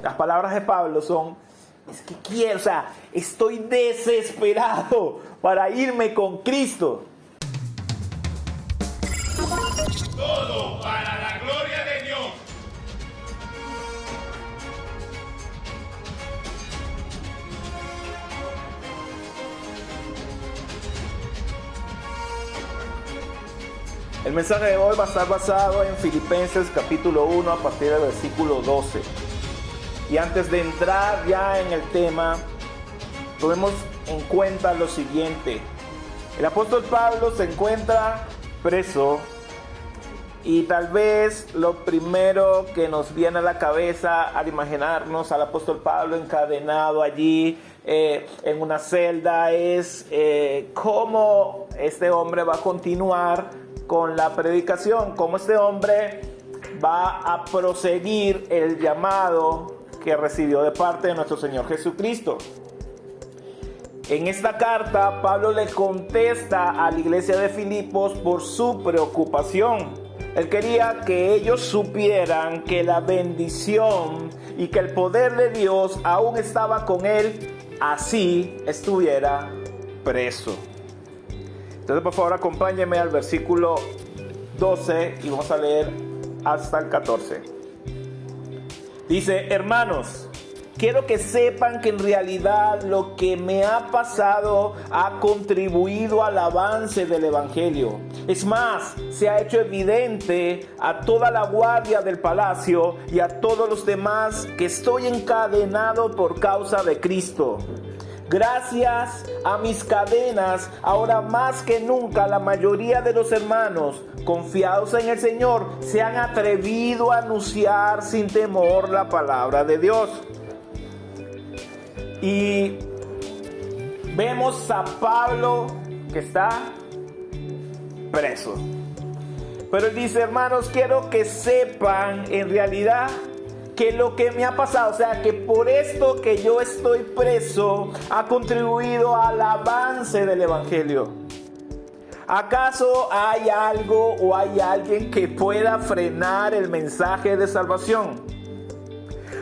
Las palabras de Pablo son, es que quiero, o sea, estoy desesperado para irme con Cristo. Todo para la gloria de Dios. El mensaje de hoy va a estar basado en Filipenses capítulo 1 a partir del versículo 12. Y antes de entrar ya en el tema, tomemos en cuenta lo siguiente. El apóstol Pablo se encuentra preso y tal vez lo primero que nos viene a la cabeza al imaginarnos al apóstol Pablo encadenado allí en una celda es cómo este hombre va a continuar con la predicación, cómo este hombre va a proseguir el llamado que recibió de parte de nuestro Señor Jesucristo. En esta carta, Pablo le contesta a la iglesia de Filipos por su preocupación. Él quería que ellos supieran que la bendición y que el poder de Dios aún estaba con él, así estuviera preso. Entonces, por favor, acompáñenme al versículo 12 y vamos a leer hasta el 14. Dice: hermanos, quiero que sepan que en realidad lo que me ha pasado ha contribuido al avance del Evangelio. Es más, se ha hecho evidente a toda la guardia del palacio y a todos los demás que estoy encadenado por causa de Cristo. Gracias a mis cadenas, ahora más que nunca la mayoría de los hermanos, confiados en el Señor, se han atrevido a anunciar sin temor la palabra de Dios. Y vemos a Pablo que está preso. Pero él dice: hermanos, quiero que sepan en realidad que lo que me ha pasado, o sea, que por esto que yo estoy preso, ha contribuido al avance del Evangelio. ¿Acaso hay algo o hay alguien que pueda frenar el mensaje de salvación?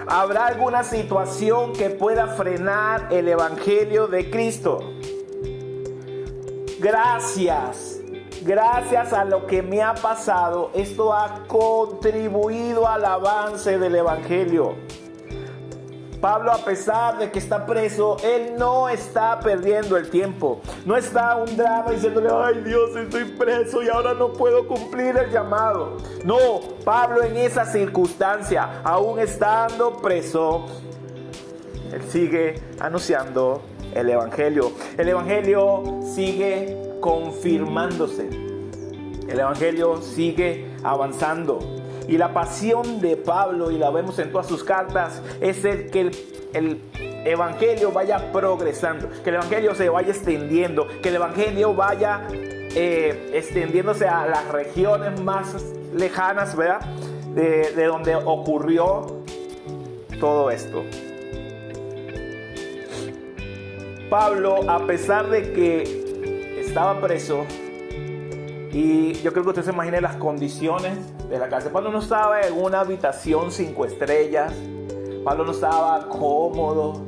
¿Habrá alguna situación que pueda frenar el Evangelio de Cristo? Gracias a lo que me ha pasado, esto ha contribuido al avance del Evangelio. Pablo, a pesar de que está preso, él no está perdiendo el tiempo. No está un drama diciéndole: ay Dios, estoy preso y ahora no puedo cumplir el llamado. No, Pablo en esa circunstancia, aún estando preso, él sigue anunciando el Evangelio. El Evangelio sigue confirmándose. El Evangelio sigue avanzando. Y la pasión de Pablo, y la vemos en todas sus cartas, es que el Evangelio vaya progresando, que el Evangelio se vaya extendiendo, que el Evangelio vaya extendiéndose a las regiones más lejanas, ¿verdad? De donde ocurrió todo esto. Pablo, a pesar de que estaba preso, y yo creo que usted se imagine las condiciones de la cárcel. Pablo no estaba en una habitación 5 estrellas. Pablo no estaba cómodo.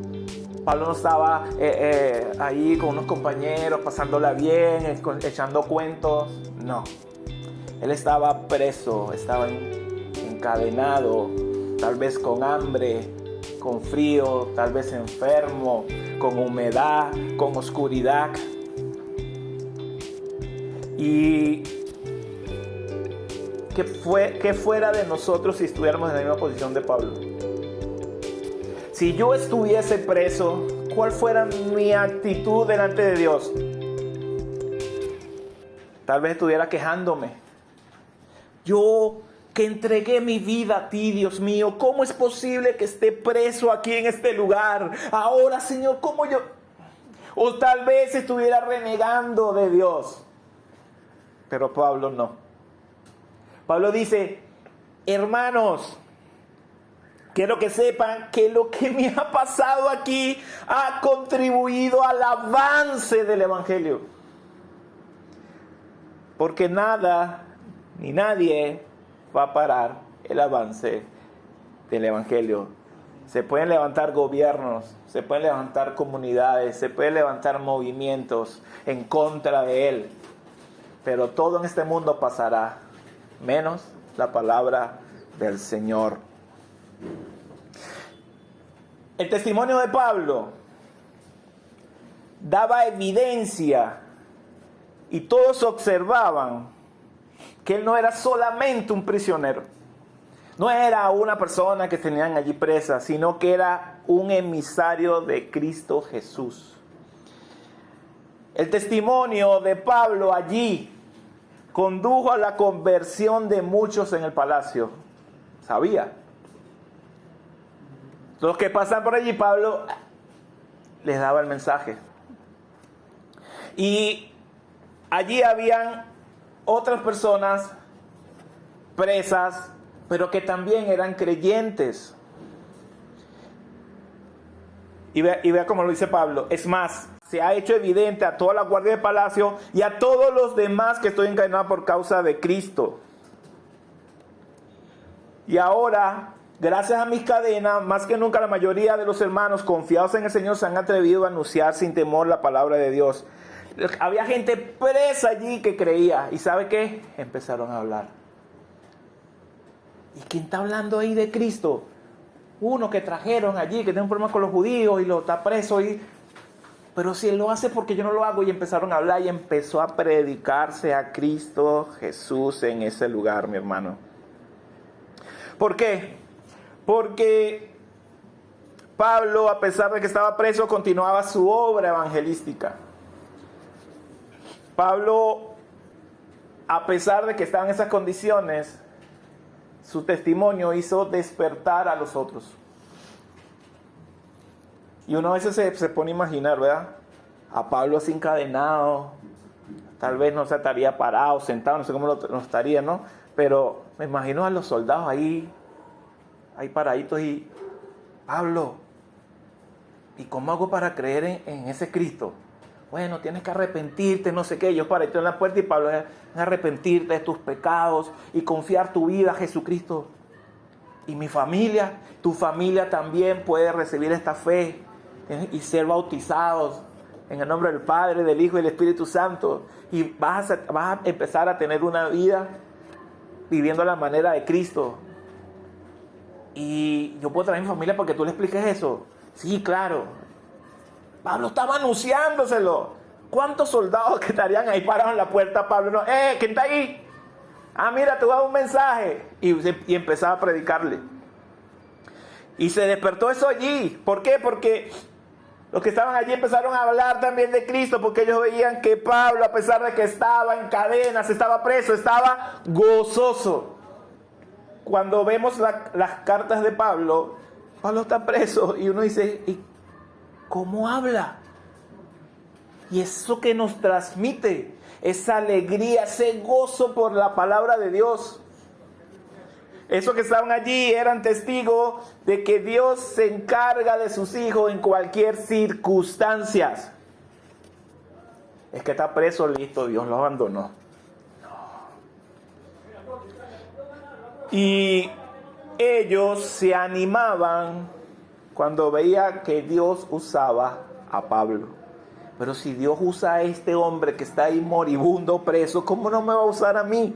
Pablo no estaba ahí con unos compañeros pasándola bien, echando cuentos. No. Él estaba preso, estaba encadenado, tal vez con hambre, con frío, tal vez enfermo, con humedad, con oscuridad. Y ¿qué fuera de nosotros si estuviéramos en la misma posición de Pablo? Si yo estuviese preso, ¿cuál fuera mi actitud delante de Dios? Tal vez estuviera quejándome. Yo que entregué mi vida a ti, Dios mío, ¿cómo es posible que esté preso aquí en este lugar? Ahora, Señor, ¿cómo yo? O tal vez estuviera renegando de Dios. Pero Pablo no. Pablo dice: hermanos, quiero que sepan que lo que me ha pasado aquí ha contribuido al avance del Evangelio. Porque nada ni nadie va a parar el avance del Evangelio. Se pueden levantar gobiernos, se pueden levantar comunidades, se pueden levantar movimientos en contra de Él. Pero todo en este mundo pasará, menos la palabra del Señor. El testimonio de Pablo daba evidencia y todos observaban que él no era solamente un prisionero. No era una persona que tenían allí presa, sino que era un emisario de Cristo Jesús. El testimonio de Pablo allí condujo a la conversión de muchos en el palacio. Sabía. Los que pasan por allí, Pablo les daba el mensaje. Y allí habían otras personas presas, pero que también eran creyentes. Y vea cómo lo dice Pablo. Es más, se ha hecho evidente a toda la guardia del palacio y a todos los demás que estoy encadenado por causa de Cristo. Y ahora, gracias a mis cadenas, más que nunca la mayoría de los hermanos confiados en el Señor se han atrevido a anunciar sin temor la palabra de Dios. Había gente presa allí que creía. ¿Y sabe qué? Empezaron a hablar. ¿Y quién está hablando ahí de Cristo? Uno que trajeron allí, que tiene un problema con los judíos y lo está preso. Pero si él lo hace, porque yo no lo hago. Y empezaron a hablar y empezó a predicarse a Cristo Jesús en ese lugar, mi hermano. ¿Por qué? Porque Pablo, a pesar de que estaba preso, continuaba su obra evangelística. Pablo, a pesar de que estaba en esas condiciones, su testimonio hizo despertar a los otros. Y uno a veces se pone a imaginar, ¿verdad? A Pablo así encadenado, tal vez no se estaría parado, sentado, no sé cómo no estaría, ¿no? Pero me imagino a los soldados ahí paraditos y, Pablo, ¿y cómo hago para creer en ese Cristo? Bueno, tienes que arrepentirte, no sé qué. Yo paradito en la puerta y Pablo, arrepentirte de tus pecados y confiar tu vida a Jesucristo. Y mi familia, tu familia también puede recibir esta fe y ser bautizados en el nombre del Padre, del Hijo y del Espíritu Santo. Y vas a empezar a tener una vida viviendo a la manera de Cristo. Y yo puedo traer a mi familia porque tú le expliques eso. Sí, claro. Pablo estaba anunciándoselo. ¿Cuántos soldados que estarían ahí parados en la puerta? Pablo, no, ¿quién está ahí? Ah, mira, te voy a dar un mensaje. Y empezaba a predicarle. Y se despertó eso allí. ¿Por qué? Porque los que estaban allí empezaron a hablar también de Cristo, porque ellos veían que Pablo, a pesar de que estaba en cadenas, estaba preso, estaba gozoso. Cuando vemos las cartas de Pablo, Pablo está preso y uno dice, ¿y cómo habla? Y eso que nos transmite, esa alegría, ese gozo por la palabra de Dios. Esos que estaban allí eran testigos de que Dios se encarga de sus hijos en cualquier circunstancia. Es que está preso, listo, Dios lo abandonó. Y ellos se animaban cuando veía que Dios usaba a Pablo. Pero si Dios usa a este hombre que está ahí moribundo, preso, ¿cómo no me va a usar a mí?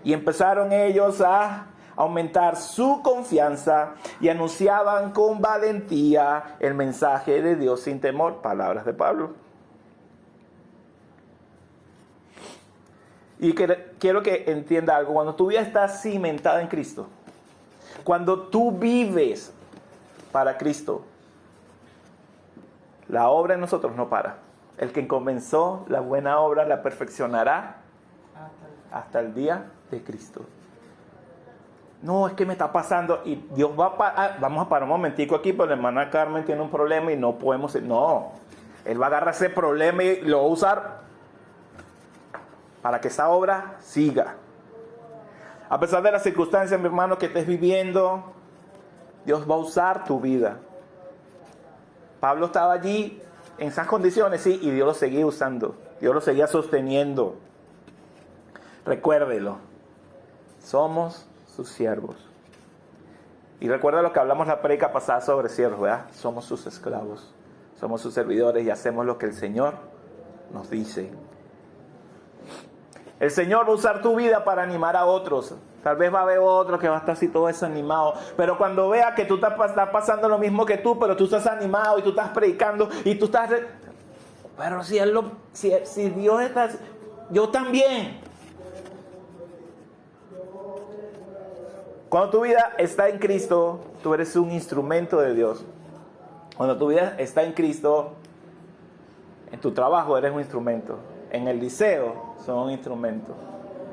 Y empezaron ellos a aumentar su confianza y anunciaban con valentía el mensaje de Dios sin temor. Palabras de Pablo. Y quiero que entienda algo. Cuando tu vida está cimentada en Cristo, cuando tú vives para Cristo, la obra en nosotros no para. El que comenzó la buena obra la perfeccionará hasta el día de Cristo. No, es que me está pasando y Dios va a parar. Vamos a parar un momentico aquí, pero la hermana Carmen tiene un problema y no podemos. No, Él va a agarrar ese problema y lo va a usar para que esa obra siga. A pesar de las circunstancias, mi hermano, que estés viviendo, Dios va a usar tu vida. Pablo estaba allí en esas condiciones, sí, y Dios lo seguía usando. Dios lo seguía sosteniendo. Recuérdelo. Somos sus siervos. Y recuerda lo que hablamos la prédica pasada sobre siervos, ¿verdad? Somos sus esclavos, somos sus servidores y hacemos lo que el Señor nos dice. El Señor va a usar tu vida para animar a otros. Tal vez va a haber otro que va a estar así todo desanimado. Pero cuando vea que tú estás pasando lo mismo que tú, pero tú estás animado y tú estás predicando y tú estás... Pero si Dios está... Yo también. Cuando tu vida está en Cristo, tú eres un instrumento de Dios. Cuando tu vida está en Cristo, en tu trabajo eres un instrumento. En el liceo son un instrumento.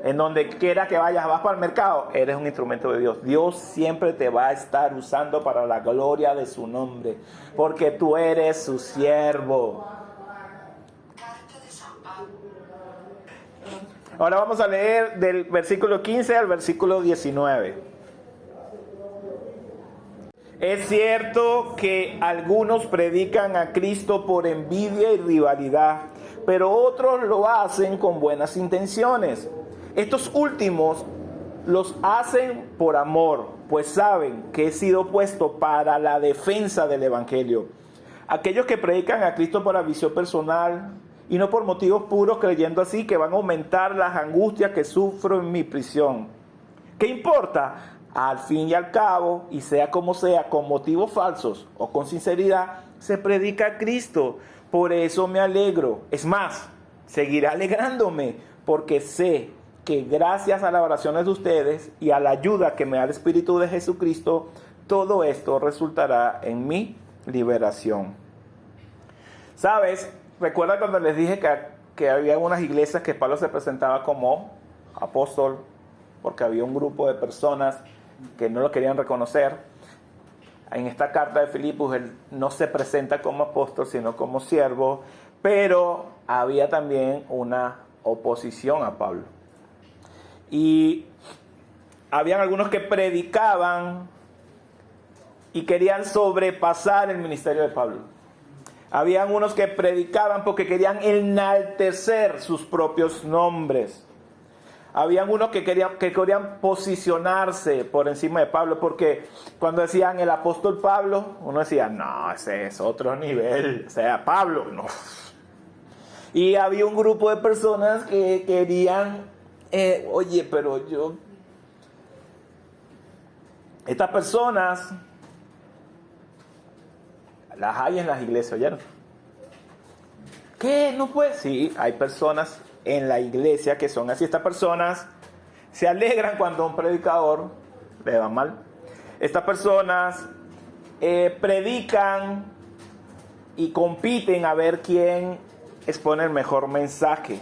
En donde quiera que vayas, vas para el mercado, eres un instrumento de Dios. Dios siempre te va a estar usando para la gloria de su nombre. Porque tú eres su siervo. Ahora vamos a leer del versículo 15 al versículo 19. Es cierto que algunos predican a Cristo por envidia y rivalidad, pero otros lo hacen con buenas intenciones. Estos últimos los hacen por amor, pues saben que he sido puesto para la defensa del Evangelio. Aquellos que predican a Cristo por ambición personal y no por motivos puros, creyendo así que van a aumentar las angustias que sufro en mi prisión. ¿Qué importa? Al fin y al cabo, y sea como sea, con motivos falsos o con sinceridad, se predica a Cristo. Por eso me alegro. Es más, seguiré alegrándome, porque sé que gracias a las oraciones de ustedes y a la ayuda que me da el Espíritu de Jesucristo, todo esto resultará en mi liberación. ¿Sabes? Recuerda cuando les dije que había unas iglesias que Pablo se presentaba como apóstol, porque había un grupo de personas que no lo querían reconocer. En esta carta de Filipos él no se presenta como apóstol, sino como siervo, pero había también una oposición a Pablo. Y habían algunos que predicaban y querían sobrepasar el ministerio de Pablo. Habían unos que predicaban porque querían enaltecer sus propios nombres. Habían unos que querían posicionarse por encima de Pablo, porque cuando decían el apóstol Pablo, uno decía, no, ese es otro nivel, o sea, Pablo, no. Y había un grupo de personas que querían, oye, pero yo... Estas personas las hay en las iglesias, ¿oyeron? ¿Qué? ¿No puede? Sí, hay personas en la iglesia que son así. Estas personas se alegran cuando a un predicador le va mal. Estas personas predican y compiten a ver quién expone el mejor mensaje.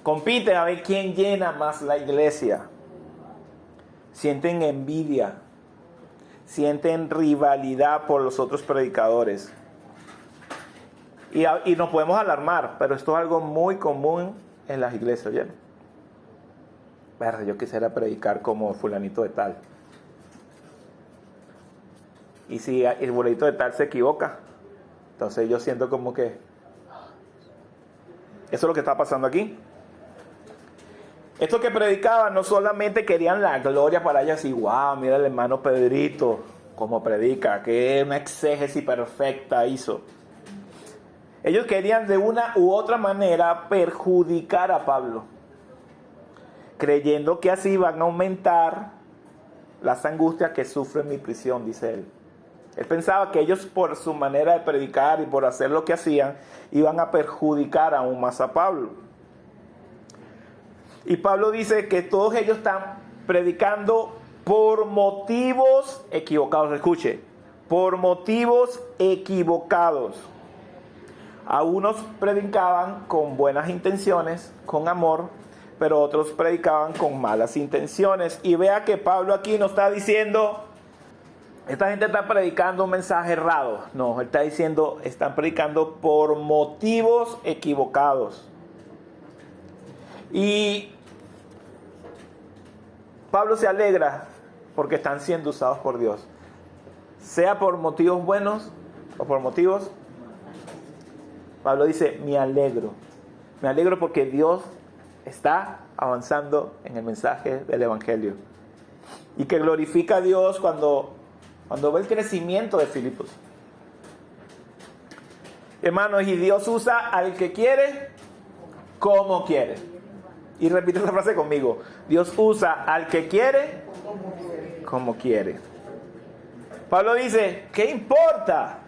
Compiten a ver quién llena más la iglesia. Sienten envidia. Sienten rivalidad por los otros predicadores. Y nos podemos alarmar, pero esto es algo muy común en las iglesias, ¿oyeron? Yo quisiera predicar como fulanito de tal. Y si el fulanito de tal se equivoca, entonces yo siento como que... Eso es lo que está pasando aquí. Estos que predicaban no solamente querían la gloria para ellos y wow, mira el hermano Pedrito, cómo predica, que una exégesis perfecta hizo. Ellos querían de una u otra manera perjudicar a Pablo, creyendo que así van a aumentar las angustias que sufre en mi prisión, dice él. Él pensaba que ellos por su manera de predicar y por hacer lo que hacían, iban a perjudicar aún más a Pablo. Y Pablo dice que todos ellos están predicando por motivos equivocados. Escuche, por motivos equivocados. A unos predicaban con buenas intenciones, con amor, pero otros predicaban con malas intenciones. Y vea que Pablo aquí no está diciendo, esta gente está predicando un mensaje errado. No, él está diciendo, están predicando por motivos equivocados. Y Pablo se alegra porque están siendo usados por Dios. Sea por motivos buenos o por motivos... Pablo dice, me alegro porque Dios está avanzando en el mensaje del Evangelio. y que glorifica a Dios cuando ve el crecimiento de Filipos. Hermanos, y Dios usa al que quiere, como quiere. Y repite esa frase conmigo. Dios usa al que quiere, como quiere. Pablo dice, ¿qué importa?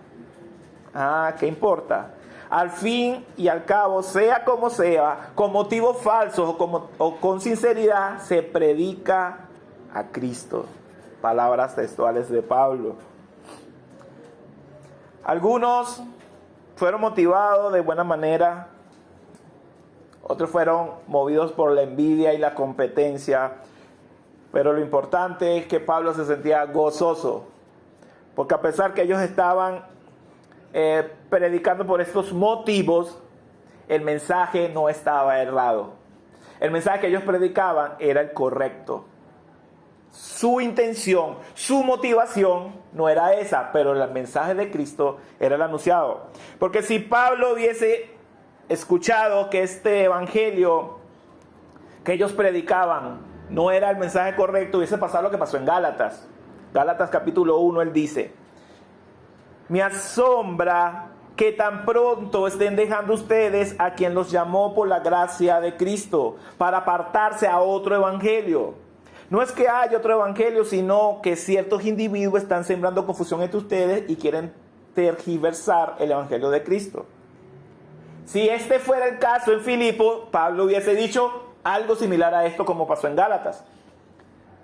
¿Qué importa? Al fin y al cabo, sea como sea, con motivos falsos o con sinceridad, se predica a Cristo. Palabras textuales de Pablo. Algunos fueron motivados de buena manera, otros fueron movidos por la envidia y la competencia, pero lo importante es que Pablo se sentía gozoso, porque a pesar que ellos estaban predicando por estos motivos, el mensaje no estaba errado. El mensaje que ellos predicaban era el correcto. Su intención, su motivación no era esa, pero el mensaje de Cristo era el anunciado. Porque si Pablo hubiese escuchado que este evangelio que ellos predicaban no era el mensaje correcto, hubiese pasado lo que pasó en Gálatas. Gálatas capítulo 1, él dice: me asombra que tan pronto estén dejando ustedes a quien los llamó por la gracia de Cristo para apartarse a otro evangelio. No es que haya otro evangelio, sino que ciertos individuos están sembrando confusión entre ustedes y quieren tergiversar el evangelio de Cristo. Si este fuera el caso en Filipos, Pablo hubiese dicho algo similar a esto como pasó en Gálatas.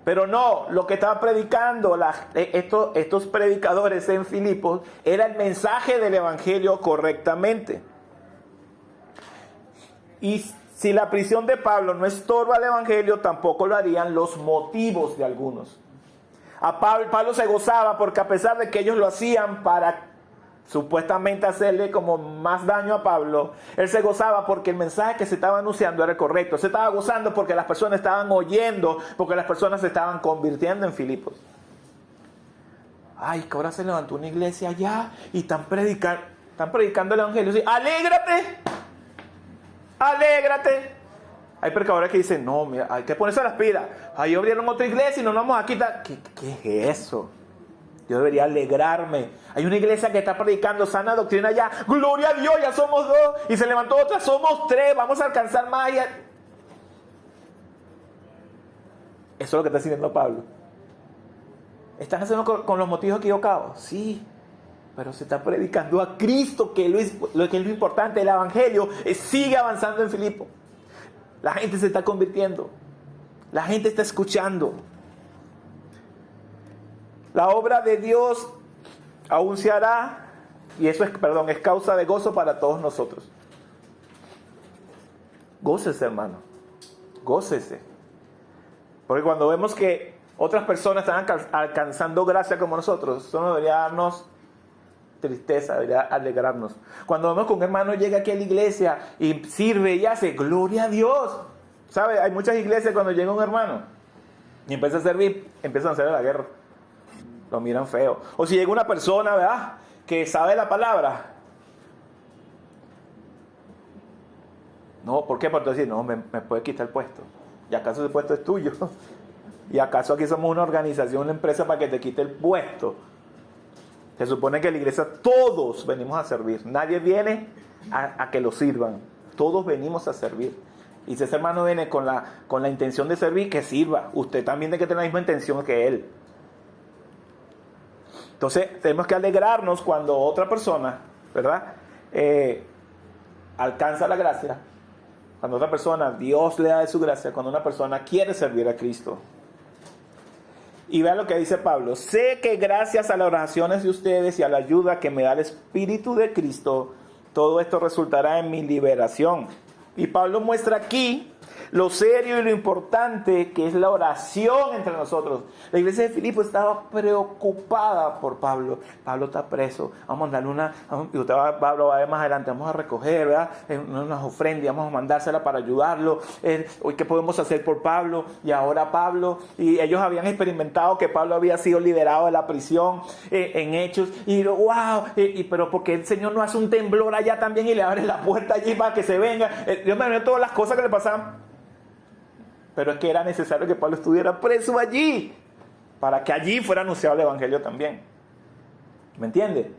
Pero no, lo que estaban predicando estos predicadores en Filipos era el mensaje del evangelio correctamente. Y si la prisión de Pablo no estorba al evangelio, tampoco lo harían los motivos de algunos. Pablo se gozaba porque, a pesar de que ellos lo hacían para supuestamente hacerle como más daño a Pablo, él se gozaba porque el mensaje que se estaba anunciando era el correcto. Se estaba gozando porque las personas estaban oyendo, porque las personas se estaban convirtiendo en Filipos. Ay, que ahora se levantó una iglesia allá y están predicando el evangelio. Sí, alégrate, alégrate. Hay predicadores que dicen, no, mira, hay que ponerse a las pilas. Ahí abrieron otra iglesia y no nos vamos a quitar. ¿Qué es eso? Yo debería alegrarme. Hay una iglesia que está predicando sana doctrina ya. Gloria a Dios, ya somos 2. Y se levantó otra, somos 3. Vamos a alcanzar más. Eso es lo que está diciendo Pablo. ¿Están haciendo con los motivos equivocados? Sí. Pero se está predicando a Cristo, que es lo importante. El evangelio sigue avanzando en Filipos. La gente se está convirtiendo. La gente está escuchando. La obra de Dios aún se hará, y eso es causa de gozo para todos nosotros. Gócese, hermano. Gócese. Porque cuando vemos que otras personas están alcanzando gracia como nosotros, eso no debería darnos tristeza, debería alegrarnos. Cuando vemos que un hermano llega aquí a la iglesia y sirve y hace, gloria a Dios. ¿Sabe? Hay muchas iglesias cuando llega un hermano y empieza a servir, empiezan a hacer la guerra. Lo miran feo. O si llega una persona, ¿verdad?, que sabe la palabra. No, ¿por qué? Porque decir, no, me puede quitar el puesto. ¿Y acaso ese puesto es tuyo? ¿Y acaso aquí somos una organización, una empresa para que te quite el puesto? Se supone que en la iglesia todos venimos a servir. Nadie viene a que lo sirvan. Todos venimos a servir. Y si ese hermano viene con la intención de servir, que sirva. Usted también tiene que tener la misma intención que él. Entonces tenemos que alegrarnos cuando otra persona, ¿verdad?, alcanza la gracia. Cuando otra persona, Dios le da de su gracia. Cuando una persona quiere servir a Cristo. Y vean lo que dice Pablo. Sé que gracias a las oraciones de ustedes y a la ayuda que me da el Espíritu de Cristo, todo esto resultará en mi liberación. Y Pablo muestra aquí lo serio y lo importante que es la oración entre nosotros. La iglesia de Filipos estaba preocupada por Pablo. Pablo está preso. Vamos a darle Pablo va a ver más adelante. Vamos a recoger, ¿verdad?, unas ofrendas. Vamos a mandársela para ayudarlo. Hoy, ¿qué podemos hacer por Pablo? Y ahora Pablo. Y ellos habían experimentado que Pablo había sido liberado de la prisión en Hechos. Y wow. Pero porque el Señor no hace un temblor allá también y le abre la puerta allí para que se venga. Dios me dio todas las cosas que le pasaban. Pero es que era necesario que Pablo estuviera preso allí. para que allí fuera anunciado el evangelio también. ¿Me entiende?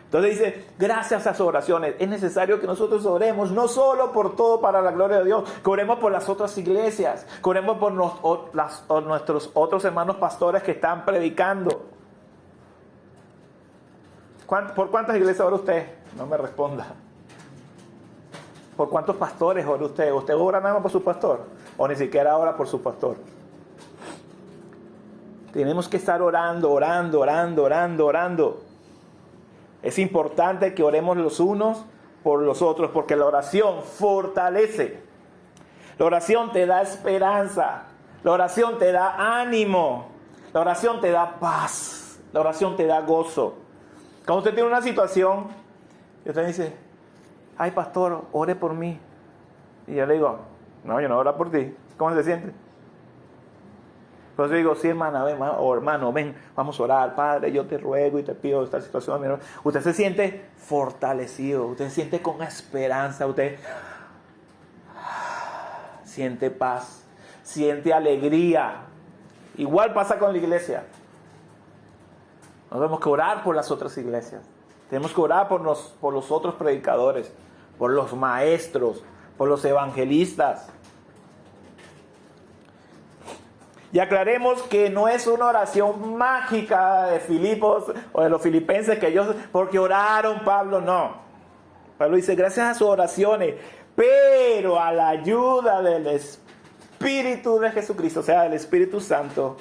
Entonces dice, gracias a sus oraciones, es necesario que nosotros oremos, no solo por todo para la gloria de Dios, que oremos por las otras iglesias, que oremos por nuestros otros hermanos pastores que están predicando. ¿Por cuántas iglesias ora usted? No me responda. ¿Por cuántos pastores ora usted? ¿Usted ora nada más por su pastor? ¿O ni siquiera ora por su pastor? Tenemos que estar orando. Es importante que oremos los unos por los otros, porque la oración fortalece. La oración te da esperanza. La oración te da ánimo. La oración te da paz. La oración te da gozo. Cuando usted tiene una situación y usted dice, ay pastor, ore por mí. Y yo le digo, no, yo no oro por ti. ¿Cómo se siente? Entonces yo digo, sí hermana, ven, hermano, ven, vamos a orar. Padre, yo te ruego y te pido esta situación. Usted se siente fortalecido, usted se siente con esperanza, usted siente paz, siente alegría. Igual pasa con la iglesia. Nos tenemos que orar por las otras iglesias. Tenemos que orar por los otros predicadores, por los maestros, por los evangelistas. Y aclaremos que no es una oración mágica de Filipos o de los filipenses que ellos, porque oraron Pablo, no. Pablo dice, gracias a sus oraciones, pero a la ayuda del Espíritu de Jesucristo, o sea, del Espíritu Santo,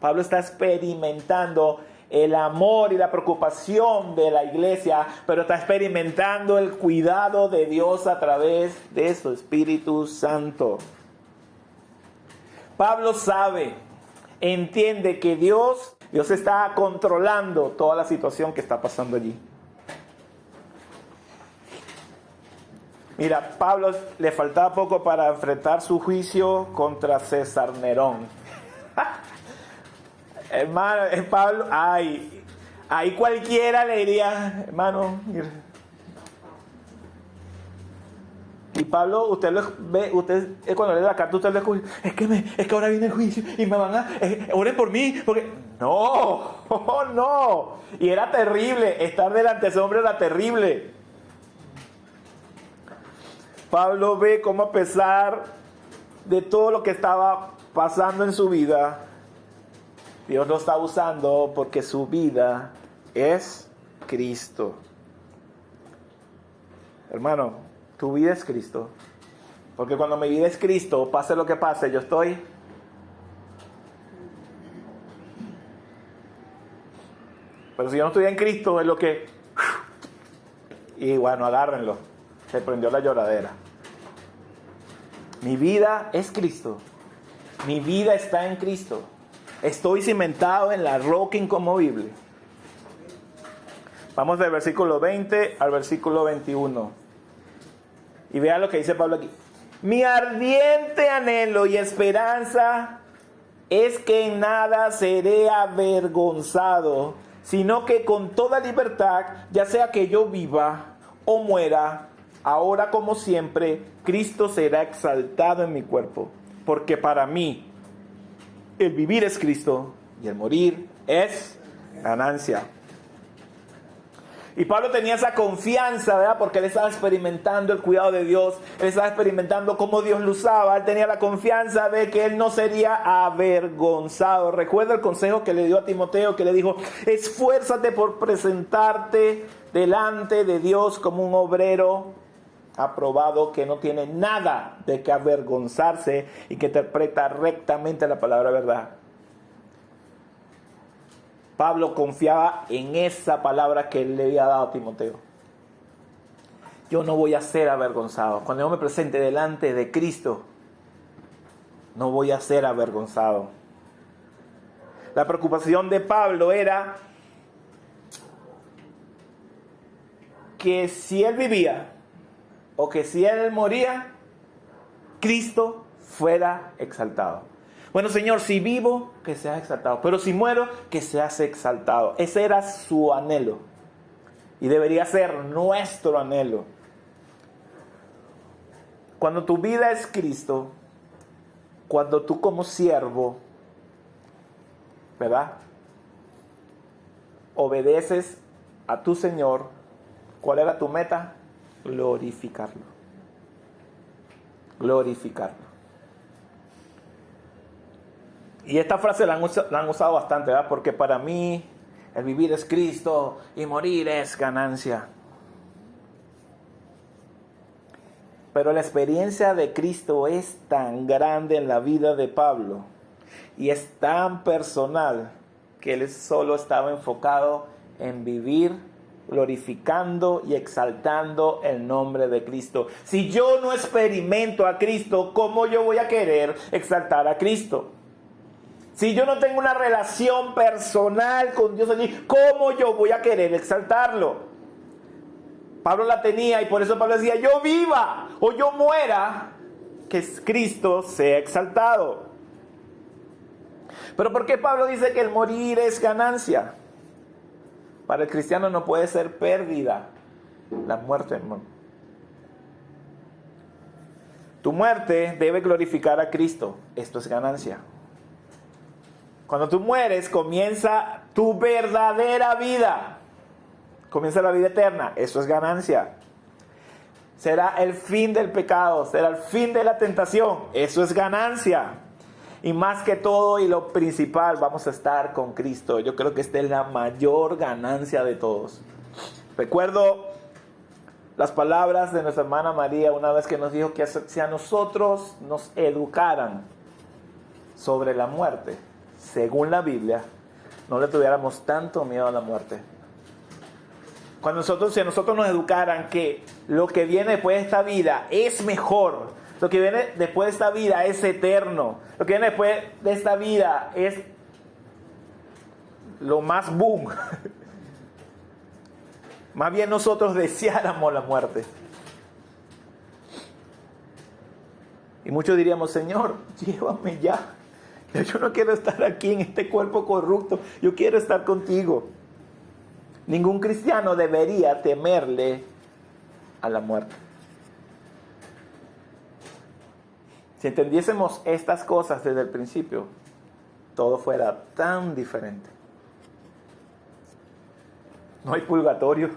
Pablo está experimentando el amor y la preocupación de la iglesia, pero está experimentando el cuidado de Dios a través de su Espíritu Santo. Pablo sabe, entiende que Dios está controlando toda la situación que está pasando allí. Mira, Pablo le faltaba poco para enfrentar su juicio contra César Nerón. Hermano, Pablo, ahí cualquiera le diría, hermano, y Pablo, usted lo ve, cuando lee la carta, usted le escucha, es que ahora viene el juicio y me van a, oren por mí, porque, no, y era terrible, estar delante de ese hombre era terrible. Pablo ve cómo a pesar de todo lo que estaba pasando en su vida, Dios lo está usando porque su vida es Cristo. Hermano, tu vida es Cristo. Porque cuando mi vida es Cristo, pase lo que pase, yo estoy. Pero si yo no estoy en Cristo, es lo que... Y bueno, agárrenlo. Se prendió la lloradera. Mi vida es Cristo. Mi vida está en Cristo. Estoy cimentado en la roca inconmovible. Vamos del versículo 20 al versículo 21. Y vean lo que dice Pablo aquí. Mi ardiente anhelo y esperanza es que en nada seré avergonzado, sino que con toda libertad, ya sea que yo viva o muera, ahora como siempre, Cristo será exaltado en mi cuerpo. Porque para mí, el vivir es Cristo y el morir es ganancia. Y Pablo tenía esa confianza, ¿verdad? Porque él estaba experimentando el cuidado de Dios. Él estaba experimentando cómo Dios lo usaba. Él tenía la confianza de que él no sería avergonzado. Recuerda el consejo que le dio a Timoteo, que le dijo, esfuérzate por presentarte delante de Dios como un obrero aprobado, que no tiene nada de que avergonzarse y que interpreta rectamente la palabra verdad. Pablo confiaba en esa palabra que él le había dado a Timoteo. Yo no voy a ser avergonzado. Cuando yo me presente delante de Cristo, no voy a ser avergonzado. La preocupación de Pablo era que si él vivía o que si él moría, Cristo fuera exaltado. Bueno, Señor, si vivo, que seas exaltado. Pero si muero, que seas exaltado. Ese era su anhelo. Y debería ser nuestro anhelo. Cuando tu vida es Cristo, cuando tú como siervo ¿verdad? Obedeces a tu Señor. ¿Cuál era tu meta? Glorificarlo. Glorificarlo. Y esta frase la han usado bastante, ¿verdad? Porque para mí el vivir es Cristo y morir es ganancia. Pero la experiencia de Cristo es tan grande en la vida de Pablo y es tan personal que él solo estaba enfocado en vivir glorificando y exaltando el nombre de Cristo. Si yo no experimento a Cristo, ¿cómo yo voy a querer exaltar a Cristo? Si yo no tengo una relación personal con Dios allí, ¿cómo yo voy a querer exaltarlo? Pablo la tenía y por eso Pablo decía, yo viva o yo muera, que Cristo sea exaltado. Pero ¿por qué Pablo dice que el morir es ganancia? Para el cristiano no puede ser pérdida la muerte, hermano. Tu muerte debe glorificar a Cristo. Esto es ganancia. Cuando tú mueres, comienza tu verdadera vida. Comienza la vida eterna. Eso es ganancia. Será el fin del pecado. Será el fin de la tentación. Eso es ganancia. Y más que todo y lo principal, vamos a estar con Cristo. Yo creo que esta es la mayor ganancia de todos. Recuerdo las palabras de nuestra hermana María una vez que nos dijo que si a nosotros nos educaran sobre la muerte, según la Biblia, no le tuviéramos tanto miedo a la muerte. Si a nosotros nos educaran que lo que viene después de esta vida es mejor, lo que viene después de esta vida es eterno, lo que viene después de esta vida es lo más boom. Más bien nosotros deseáramos la muerte. Y muchos diríamos, Señor, llévame ya. Yo no quiero estar aquí en este cuerpo corrupto. Yo quiero estar contigo. Ningún cristiano debería temerle a la muerte. Si entendiésemos estas cosas desde el principio, todo fuera tan diferente. No hay purgatorio.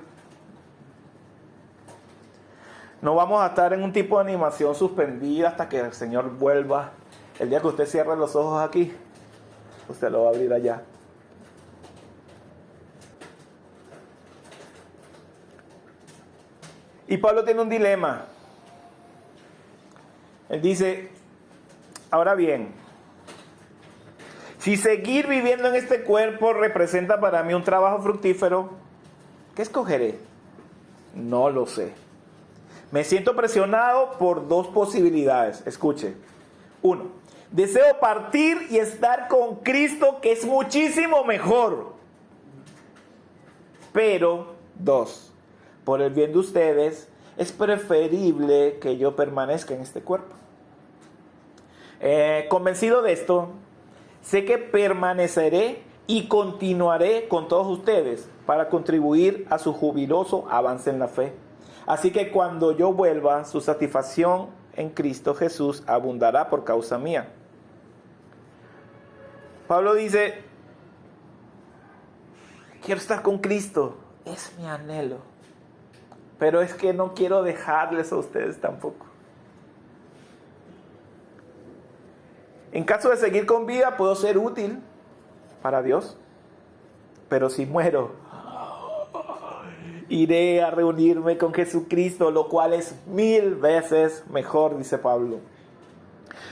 No vamos a estar en un tipo de animación suspendida hasta que el Señor vuelva. El día que usted cierre los ojos aquí, usted lo va a abrir allá. Y Pablo tiene un dilema. Él dice, ahora bien, si seguir viviendo en este cuerpo representa para mí un trabajo fructífero, ¿qué escogeré? No lo sé. Me siento presionado por dos posibilidades. Escuche. 1. Deseo partir y estar con Cristo, que es muchísimo mejor. Pero, 2. Por el bien de ustedes, es preferible que yo permanezca en este cuerpo. Convencido de esto, sé que permaneceré y continuaré con todos ustedes para contribuir a su jubiloso avance en la fe. Así que cuando yo vuelva, su satisfacción en Cristo Jesús abundará por causa mía. Pablo dice, quiero estar con Cristo, es mi anhelo. Pero es que no quiero dejarles a ustedes tampoco. En caso de seguir con vida, puedo ser útil para Dios. Pero si muero, iré a reunirme con Jesucristo, lo cual es 1000 veces mejor, dice Pablo.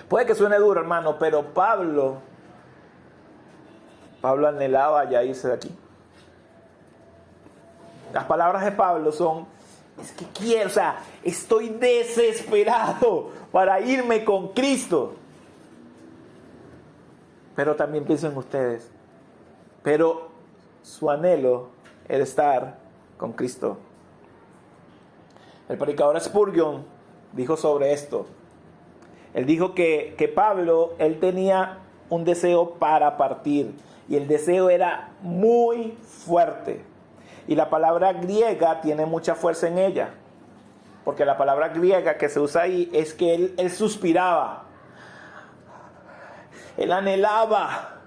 Puede que suene duro, hermano, pero Pablo anhelaba ya irse de aquí. Las palabras de Pablo son, es que quiero, estoy desesperado para irme con Cristo. Pero también pienso en ustedes. Pero su anhelo era estar con Cristo. El predicador Spurgeon dijo sobre esto. Él dijo que Pablo, él tenía un deseo para partir. Y el deseo era muy fuerte. Y la palabra griega tiene mucha fuerza en ella. Porque la palabra griega que se usa ahí es que él suspiraba. Él anhelaba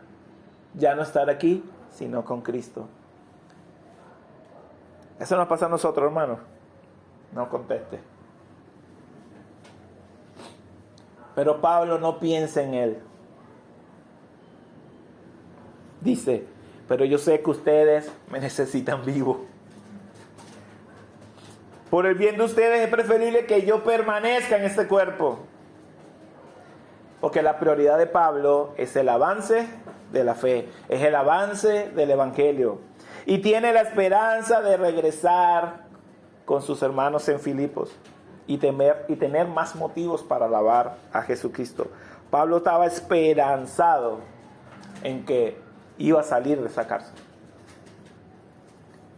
ya no estar aquí, sino con Cristo. Eso nos pasa a nosotros, hermanos. No conteste. Pero Pablo no piensa en él. Dice, pero yo sé que ustedes me necesitan vivo. Por el bien de ustedes es preferible que yo permanezca en este cuerpo. Porque la prioridad de Pablo es el avance de la fe, es el avance del evangelio. Y tiene la esperanza de regresar con sus hermanos en Filipos y tener más motivos para alabar a Jesucristo. Pablo estaba esperanzado en que iba a salir de esa cárcel.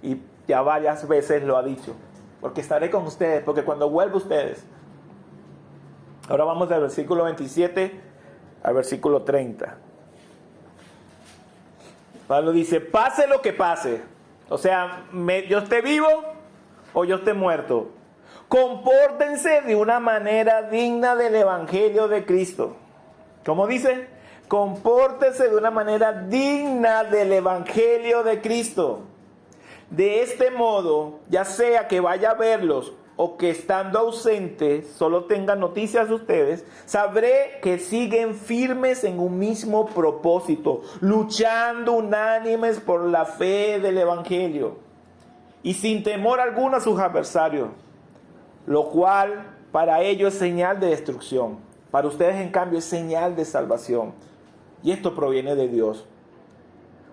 Y ya varias veces lo ha dicho, porque estaré con ustedes, porque cuando vuelva ustedes. Ahora vamos del versículo 27 al versículo 30. Pablo dice, pase lo que pase, o sea, yo esté vivo o yo esté muerto, compórtense de una manera digna del evangelio de Cristo. ¿Cómo dice? Compórtense de una manera digna del evangelio de Cristo. De este modo, ya sea que vaya a verlos o que estando ausente solo tengan noticias de ustedes, sabré que siguen firmes en un mismo propósito, luchando unánimes por la fe del evangelio y sin temor alguno a sus adversarios, lo cual para ellos es señal de destrucción, para ustedes en cambio es señal de salvación, y esto proviene de Dios,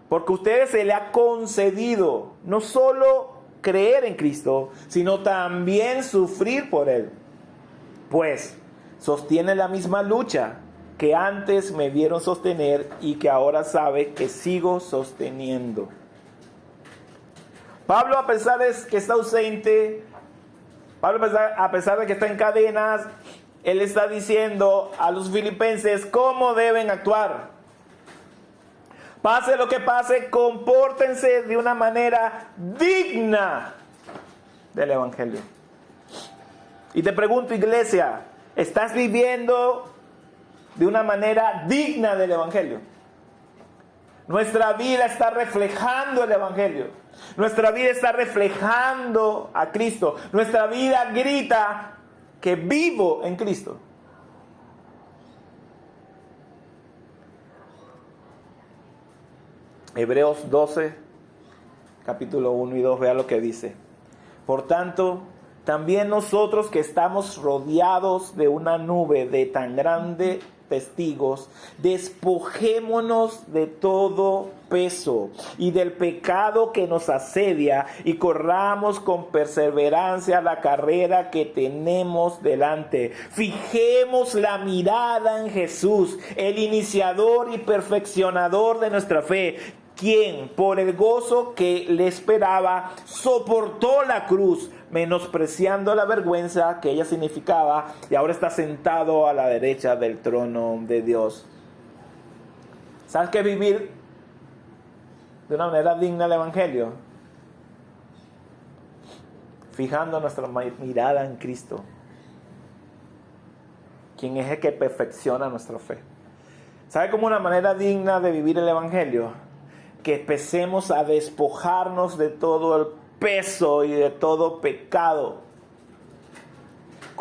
porque a ustedes se les ha concedido no solo creer en Cristo, sino también sufrir por Él. Pues sostiene la misma lucha que antes me vieron sostener y que ahora sabe que sigo sosteniendo. Pablo, a pesar de que está ausente, a pesar de que está en cadenas, él está diciendo a los filipenses cómo deben actuar. Pase lo que pase, compórtense de una manera digna del evangelio. Y te pregunto, iglesia, ¿estás viviendo de una manera digna del evangelio? Nuestra vida está reflejando el evangelio. Nuestra vida está reflejando a Cristo. Nuestra vida grita que vivo en Cristo. Hebreos 12, capítulo 1 y 2, vea lo que dice. Por tanto, también nosotros que estamos rodeados de una nube de tan grandes testigos, despojémonos de todo peso y del pecado que nos asedia y corramos con perseverancia la carrera que tenemos delante. Fijemos la mirada en Jesús, el iniciador y perfeccionador de nuestra fe, quien por el gozo que le esperaba soportó la cruz, menospreciando la vergüenza que ella significaba, y ahora está sentado a la derecha del trono de Dios. ¿Sabes qué es vivir de una manera digna del evangelio? Fijando nuestra mirada en Cristo, quien es el que perfecciona nuestra fe. ¿Sabe cómo una manera digna de vivir el evangelio? Que empecemos a despojarnos de todo el peso y de todo pecado.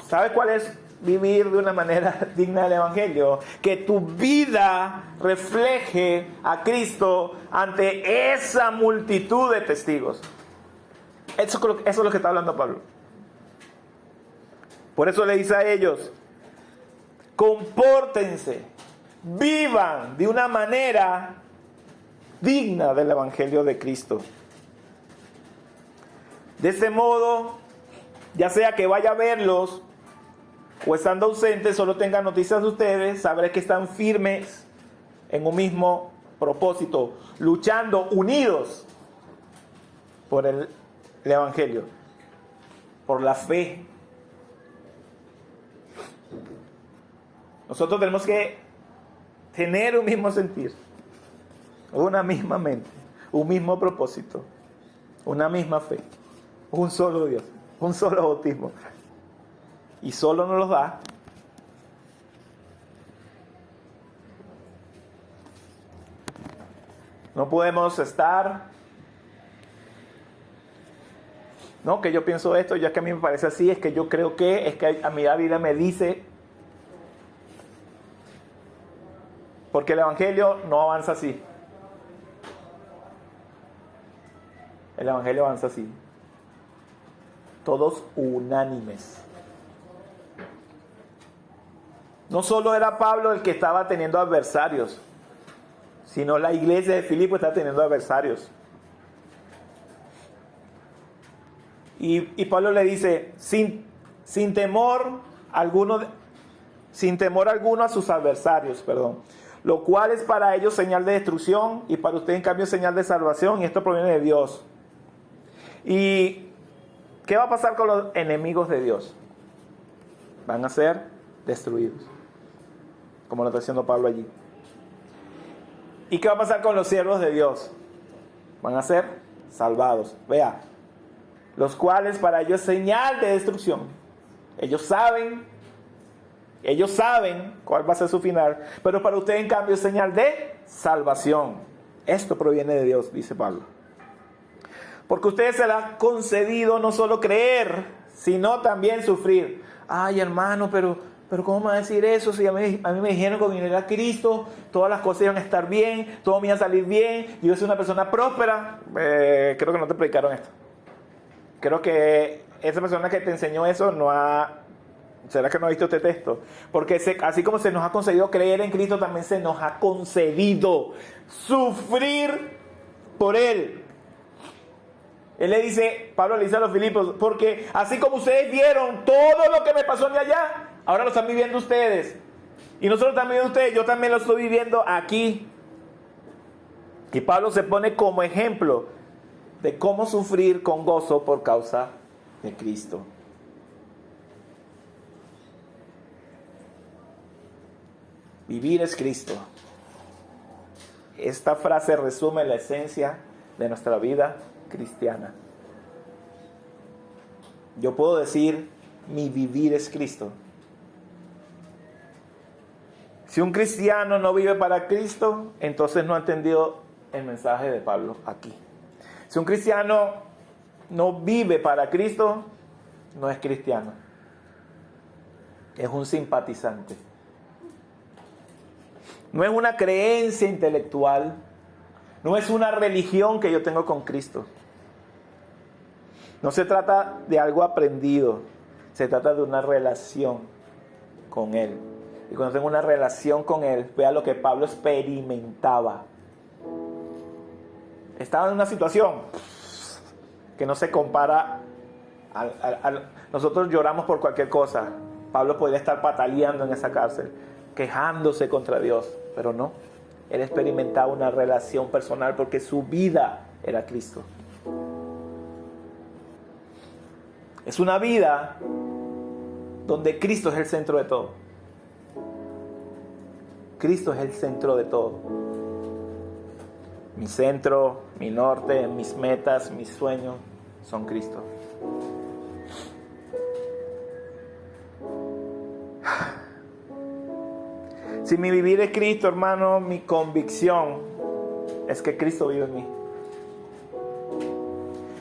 ¿Sabe cuál es vivir de una manera digna del evangelio? Que tu vida refleje a Cristo ante esa multitud de testigos. Eso es lo que está hablando Pablo. Por eso le dice a ellos, compórtense, vivan de una manera digna del evangelio de Cristo. De este modo, ya sea que vaya a verlos o estando ausentes, solo tengan noticias de ustedes, sabré que están firmes en un mismo propósito, luchando unidos por el evangelio, por la fe. Nosotros tenemos que tener un mismo sentir, una misma mente, un mismo propósito, una misma fe, un solo Dios, un solo bautismo. Y solo nos los da No podemos estar, no, que yo pienso esto, ya que a mí me parece así, es que yo creo que, es que a mí la Biblia me dice, porque el Evangelio no avanza así. El Evangelio avanza así. Todos unánimes. No solo era Pablo el que estaba teniendo adversarios, sino la iglesia de Filipo está teniendo adversarios. Y Pablo le dice, sin temor alguno a sus adversarios, lo cual es para ellos señal de destrucción y para usted en cambio señal de salvación, y esto proviene de Dios. ¿Y qué va a pasar con los enemigos de Dios? Van a ser destruidos, como lo está diciendo Pablo allí. ¿Y qué va a pasar con los siervos de Dios? Van a ser salvados. Vea, los cuales para ellos es señal de destrucción. Ellos saben cuál va a ser su final, pero para usted en cambio es señal de salvación. Esto proviene de Dios, dice Pablo. Porque a ustedes se les ha concedido no solo creer, sino también sufrir. Ay, hermano, pero ¿cómo me va a decir eso? Si a mí me dijeron que viniera a Cristo, todas las cosas iban a estar bien, todo me iba a salir bien, yo soy una persona próspera. Creo que no te predicaron esto. Creo que esa persona que te enseñó eso ¿será que no ha visto este texto? Porque así como se nos ha concedido creer en Cristo, también se nos ha concedido sufrir por Él. Pablo le dice a los Filipos, porque así como ustedes vieron todo lo que me pasó a mí allá, ahora lo están viviendo ustedes. Y no solo están viviendo ustedes, yo también lo estoy viviendo aquí. Y Pablo se pone como ejemplo de cómo sufrir con gozo por causa de Cristo. Vivir es Cristo. Esta frase resume la esencia de nuestra vida cristiana. Yo puedo decir, mi vivir es Cristo. Si un cristiano no vive para Cristo, entonces no ha entendido el mensaje de Pablo aquí. Si un cristiano no vive para Cristo, no es cristiano. Es un simpatizante. No es una creencia intelectual. No es una religión que yo tengo con Cristo. No se trata de algo aprendido. Se trata de una relación con Él. Y cuando tengo una relación con Él, vea lo que Pablo experimentaba. Estaba en una situación que no se compara nosotros lloramos por cualquier cosa. Pablo podría estar pataleando en esa cárcel, quejándose contra Dios, pero no. Él experimentaba una relación personal porque su vida era Cristo. Es una vida donde Cristo es el centro de todo. Cristo es el centro de todo. Mi centro, mi norte, mis metas, mis sueños son Cristo. Si mi vivir es Cristo, hermano, mi convicción es que Cristo vive en mí.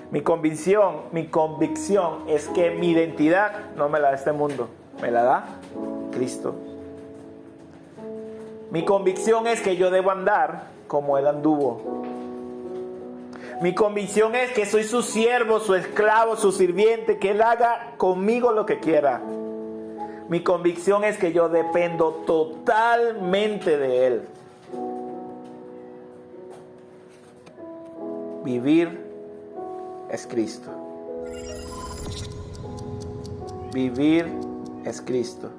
Mi convicción es que mi identidad no me la da este mundo, me la da Cristo. Mi convicción es que yo debo andar como Él anduvo. Mi convicción es que soy su siervo, su esclavo, su sirviente, que Él haga conmigo lo que quiera. Mi convicción es que yo dependo totalmente de Él. Vivir es Cristo. Vivir es Cristo.